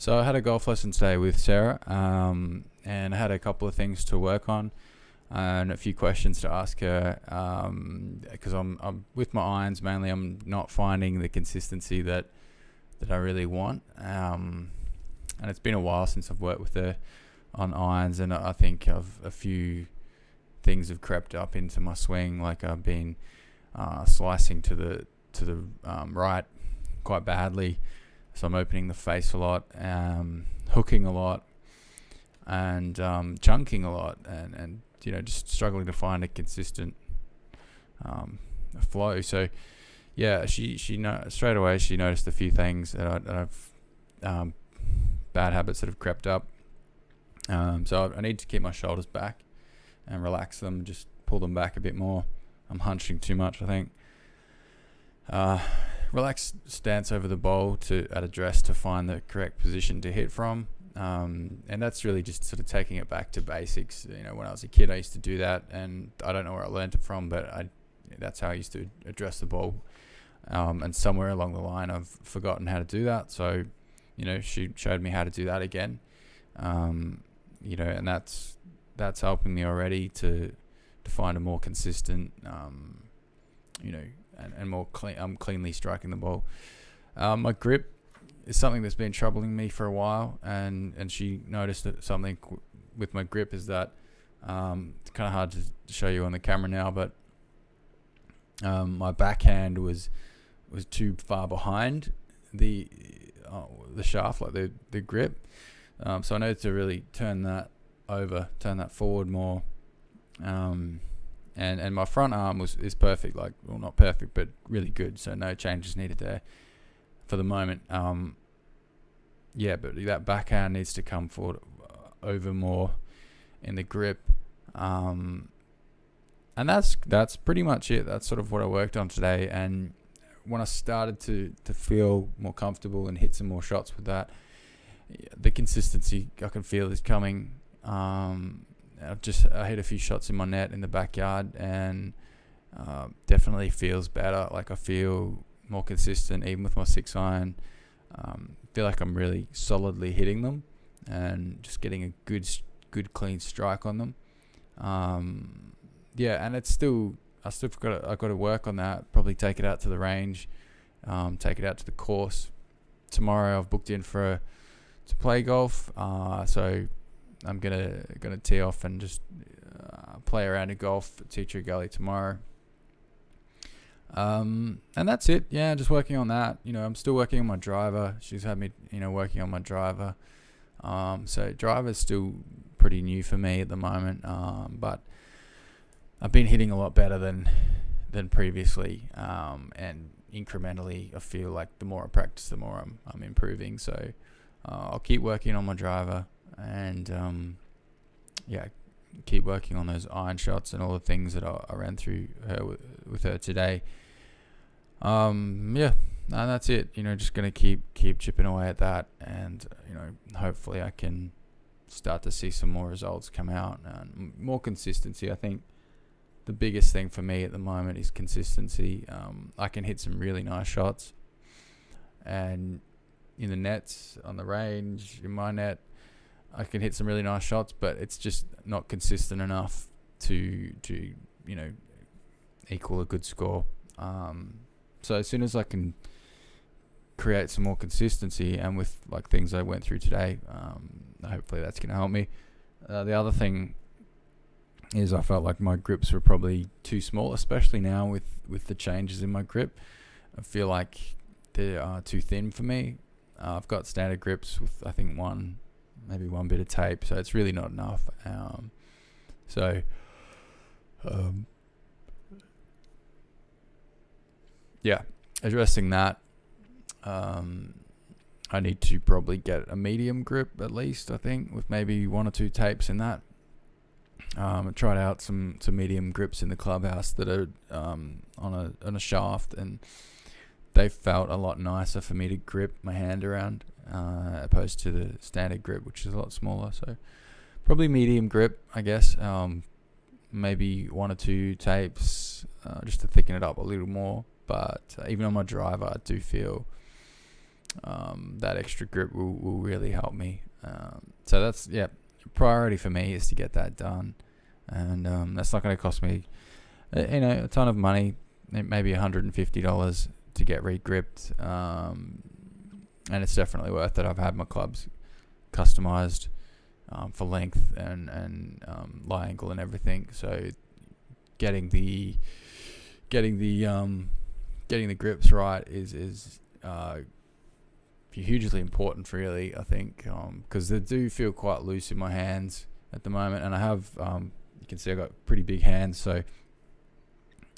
So I had a golf lesson today with Sarah, and I had a couple of things to work on and a few questions to ask her, because I'm with my irons mainly. I'm not finding the consistency that I really want, and it's been a while since I've worked with her on irons, and I think a few things have crept up into my swing. Like I've been slicing to the right quite badly. So I'm opening the face a lot, hooking a lot, and chunking a lot, and just struggling to find a consistent flow. So yeah, she straight away she noticed a few things that I've bad habits that have crept up. So I need to keep my shoulders back and relax them, just pull them back a bit more. I'm hunching too much, I think. Relaxed stance over the bowl at address to find the correct position to hit from, and that's really just sort of taking it back to basics. When I was a kid, I used to do that, and I don't know where I learned it from, but that's how I used to address the ball. And somewhere along the line, I've forgotten how to do that. So, she showed me how to do that again. And that's helping me already to find a more consistent, and more clean. I'm cleanly striking the ball. My grip is something that's been troubling me for a while, and she noticed that something with my grip is that it's kind of hard to show you on the camera now, but my backhand was too far behind the shaft, like the grip. So I needed to really turn that forward more. And my front arm is perfect, not perfect, but really good. So no changes needed there for the moment. But that backhand needs to come forward over more in the grip. And that's pretty much it. That's sort of what I worked on today. And when I started to feel more comfortable and hit some more shots with that, the consistency I can feel is coming. I hit a few shots in my net in the backyard, and definitely feels better. Like I feel more consistent, even with my 6-iron. Feel like I'm really solidly hitting them, and just getting a good clean strike on them. And it's I got to work on that. Probably take it out to the range, take it out to the course. Tomorrow I've booked in to play golf. So I'm gonna tee off and just play around in golf at Teacher Gully tomorrow. And that's it. Yeah, just working on that. I'm still working on my driver. She's had me, working on my driver. So driver's still pretty new for me at the moment. But I've been hitting a lot better than previously. And incrementally, I feel like the more I practice, the more I'm improving. So I'll keep working on my driver. And keep working on those iron shots and all the things that I ran through with her today. And that's it. Just gonna keep chipping away at that, and hopefully I can start to see some more results come out and more consistency. I think the biggest thing for me at the moment is consistency. I can hit some really nice shots, and in the nets, on the range, in my net, I can hit some really nice shots, but it's just not consistent enough to equal a good score. So as soon as I can create some more consistency, and with things I went through today, hopefully that's going to help me. The other thing is I felt like my grips were probably too small, especially now with the changes in my grip. I feel like they are too thin for me. I've got standard grips with, I think, maybe one bit of tape, so it's really not enough. Addressing that, I need to probably get a medium grip at least, I think, with maybe 1 or 2 tapes in that. I tried out some medium grips in the clubhouse that are on a shaft, and they felt a lot nicer for me to grip my hand around, opposed to the standard grip, which is a lot smaller. So probably medium grip, I guess. Maybe 1 or 2 tapes, just to thicken it up a little more. But even on my driver, I do feel that extra grip will really help me. So that's priority for me is to get that done, and that's not going to cost me a ton of money, maybe $150 to get re-gripped, and it's definitely worth it. I've had my clubs customized for length and lie angle and everything, so getting the grips right is hugely important, really, I think, because they do feel quite loose in my hands at the moment, and I have you can see I've got pretty big hands, so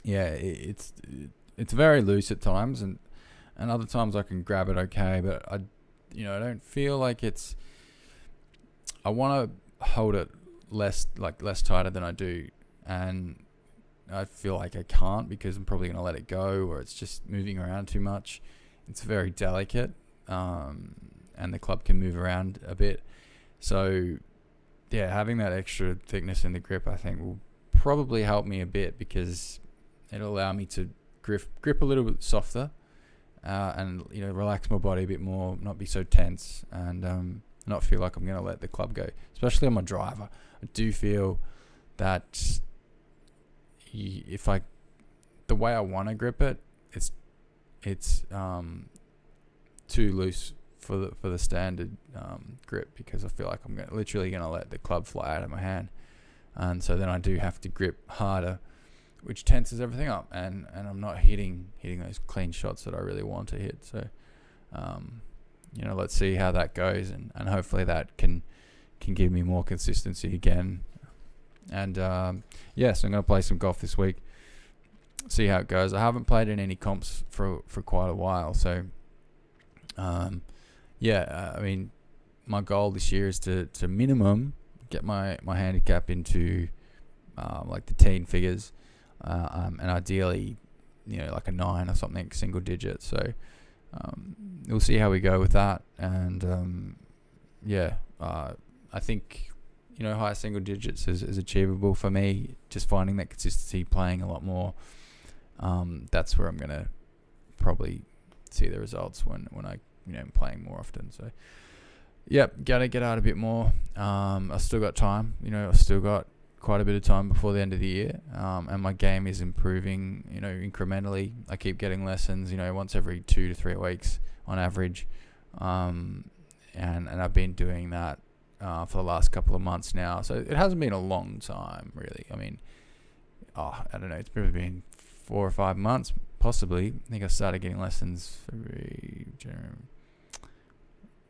yeah, it's very loose at times, and other times I can grab it okay, but I don't feel like it's. I want to hold it less tighter than I do, and I feel like I can't because I'm probably going to let it go, or it's just moving around too much. It's very delicate, and the club can move around a bit. So, yeah, having that extra thickness in the grip, I think, will probably help me a bit because it'll allow me to grip a little bit softer, and relax my body a bit more, not be so tense, and not feel like I'm going to let the club go, especially on my driver. I do feel that the way I want to grip it, it's too loose for the standard grip, because I feel like I'm literally going to let the club fly out of my hand, and so then I do have to grip harder, which tenses everything up, and I'm not hitting those clean shots that I really want to hit. So let's see how that goes, and hopefully that can give me more consistency again. And so I'm going to play some golf this week, see how it goes. I haven't played in any comps for quite a while, so I mean, my goal this year is to minimum get my handicap into like the teen figures, and ideally like a 9 or something, single digit. So we'll see how we go with that, and I think higher single digits is achievable for me. Just finding that consistency, playing a lot more, that's where I'm gonna probably see the results when I am playing more often. So gotta get out a bit more. I still got time, I've still got quite a bit of time before the end of the year, and my game is improving incrementally. I keep getting lessons once every 2 to 3 weeks on average, and I've been doing that for the last couple of months now, so it hasn't been a long time, really. I mean, I don't know, it's probably been 4 or 5 months, possibly. I think I started getting lessons February, January,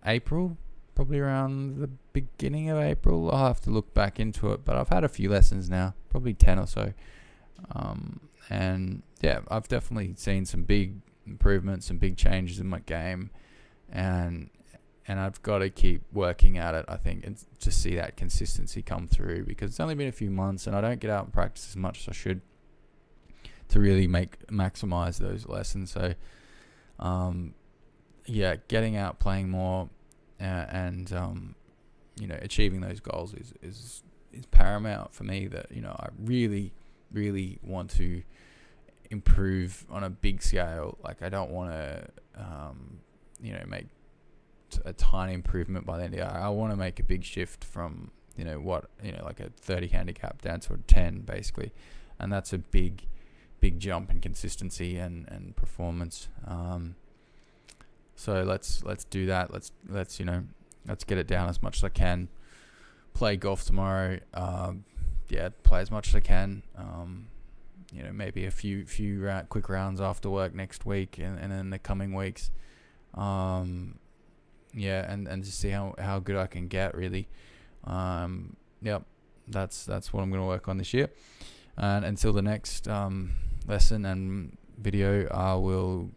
April, probably around the beginning of April. I'll have to look back into it, but I've had a few lessons now, probably 10 or so, and I've definitely seen some big improvements, some big changes in my game, and I've got to keep working at it, I think, and just see that consistency come through, because it's only been a few months and I don't get out and practice as much as I should to really maximize those lessons. So getting out, playing more, and achieving those goals is paramount for me. That I really want to improve on a big scale. Like, I don't want to make a tiny improvement by the end of the year. I want to make a big shift from like a 30 handicap down to a 10 basically, and that's a big jump in consistency and performance. So let's do that. Let's get it down as much as I can. Play golf tomorrow. Play as much as I can. Maybe a few quick rounds after work next week, and in the coming weeks. And just see how good I can get, really. That's what I'm going to work on this year. And until the next lesson and video, I will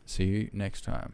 see you next time.